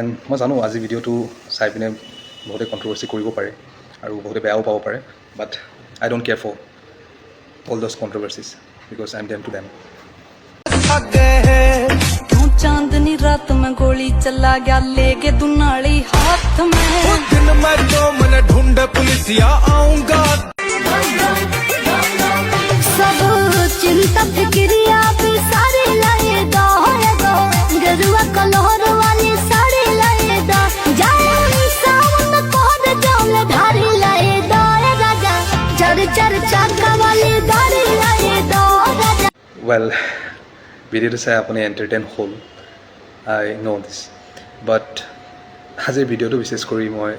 And মই জানো আজি ভিডিঅ'টো চাই পিনে বহুতে কণ্ট্ৰভাৰ্চি কৰিব পাৰে আৰু বহুতে বেয়াও পাব পাৰে but I don't care for all those controversies because I'm them to them. चांदनी रात में गोली चला गया लेके दुनाली हाथ में दिन मैं तो मन ढूंढ पुलिसिया आऊंगा सब चिंता फिक्रिया भी सारे लाएगा होएगा गरुआ कलर वाली साड़ी लाएगा जाए सावन कोड जाऊं धारी लाएगा राजा चर चर चाका वाली दाढ़ी लाएगा राजा Well, ভিডিঅ'টো চাই আপুনি এণ্টাৰটেইন হ'ল আই ন' দিছ বাট আজিৰ ভিডিঅ'টো বিশেষ কৰি মই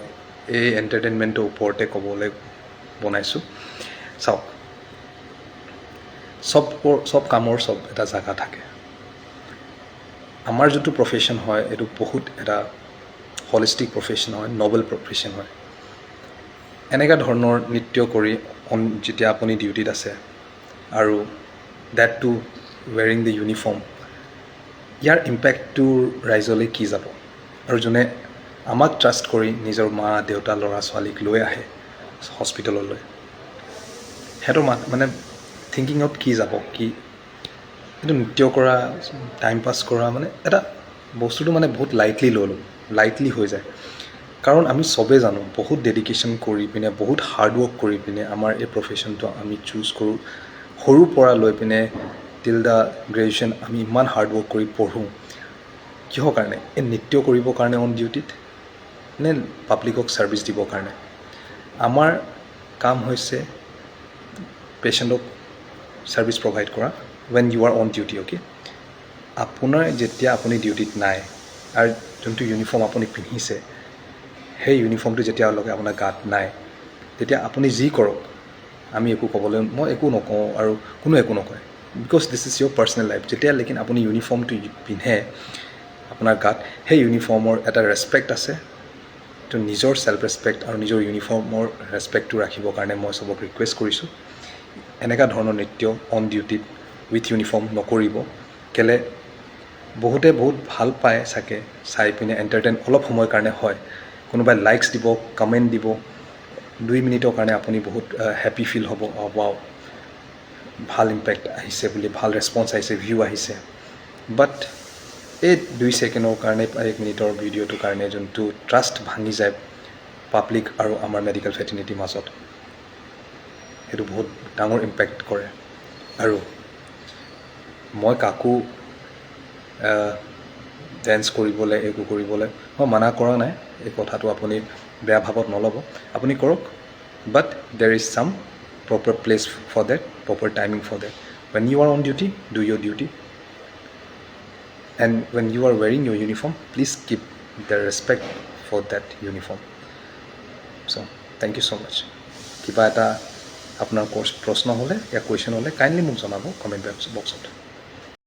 এই এণ্টাৰটেইনমেণ্টৰ ওপৰতে ক'বলৈ বনাইছোঁ চাওক চব কামৰ চব এটা জাগা থাকে আমাৰ যোনটো প্ৰফেশ্যন হয় এইটো বহুত এটা হলিষ্টিক প্ৰফেশ্যন হয় নবেল প্ৰফেশ্যন হয় এনেকুৱা ধৰণৰ নৃত্য কৰি যেতিয়া আপুনি ডিউটিত আছে আৰু that to wearing the uniform ইয়াৰ ইম্পেক্টটো ৰাইজলৈ কি যাব আৰু যোনে আমাক ট্ৰাষ্ট কৰি নিজৰ মা দেউতা ল'ৰা ছোৱালীক লৈ আহে হস্পিটেললৈ সিহঁতৰ মানে থিংকিঙত কি যাব কি এইটো নৃত্য কৰা টাইম পাছ কৰা মানে এটা বস্তুটো মানে বহুত লাইটলি হৈ যায় কাৰণ আমি চবেই জানো বহুত ডেডিকেশ্যন কৰি পিনে বহুত হাৰ্ডৱৰ্ক কৰি পিনে আমাৰ এই প্ৰফেশ্যনটো আমি চুজ কৰোঁ সৰুৰ পৰা লৈ পিনে টিল দ্য গ্ৰেজুৱেশ্যন আমি ইমান হাৰ্ডৱৰ্ক কৰি পঢ়োঁ কিহৰ কাৰণে এই নৃত্য কৰিবৰ কাৰণে অন ডিউটিত নে পাব্লিকক ছাৰ্ভিচ দিবৰ কাৰণে আমাৰ কাম হৈছে পেচেণ্টক ছাৰ্ভিচ প্ৰভাইড কৰা when you are on duty okay আপোনাৰ যেতিয়া আপুনি ডিউটিত নাই আৰু যোনটো ইউনিফৰ্ম আপুনি পিন্ধিছে সেই ইউনিফৰ্মটো যেতিয়ালৈকে আপোনাৰ গাত নাই তেতিয়া আপুনি যি কৰক আমি একো ক'বলৈ মই একো নকওঁ আৰু কোনো একো নকয় because this is your personal life যেতিয়া লেকিন আপুনি ইউনিফৰ্মটো পিন্ধে আপোনাৰ গাত সেই ইউনিফৰ্মৰ এটা ৰেচপেক্ট আছে তো নিজৰ ছেল্ফ ৰেচপেক্ট আৰু নিজৰ ইউনিফৰ্মৰ ৰেচপেক্টটো ৰাখিবৰ কাৰণে মই চবক ৰিকুৱেষ্ট কৰিছোঁ এনেকুৱা ধৰণৰ নৃত্য অন ডিউটিত উইথ ইউনিফৰ্ম নকৰিব কেলে বহুতে বহুত ভাল পায় চাগে চাই পিনে এণ্টাৰটেইন অলপ সময়ৰ কাৰণে হয় কোনোবাই লাইকছ দিব কমেণ্ট দিব 2 মিনিটৰ কাৰণে আপুনি বহুত হেপী ফিল হ'ব ৱাও ভাল ইম্পেক্ট আহিছে বুলি ভাল ৰেছপন্স আহিছে ভিউ আহিছে বাট এই 2 ছেকেণ্ডৰ কাৰণে 1 মিনিটৰ ভিডিঅ'টোৰ কাৰণে যোনটো ট্ৰাষ্ট ভাঙি যায় পাব্লিক আৰু আমাৰ মেডিকেল ফেটাৰ্নিটিৰ মাজত সেইটো বহুত ডাঙৰ ইম্পেক্ট কৰে আৰু মই কাকো ডেন্স কৰিবলৈ একো কৰিবলৈ মই মানা কৰা নাই এই কথাটো আপুনি বেয়া ভাৱত নল'ব আপুনি কৰক বাট দেৰ ইজ চাম proper place for that, proper timing for that. When you are on duty, do your duty. And when you are wearing your uniform, please keep the respect for that uniform. So, thank you so much. কিবা এটা আপোনাৰ প্ৰশ্ন হ'লে या question হ'লে kindly মোক জনাব comment বক্সত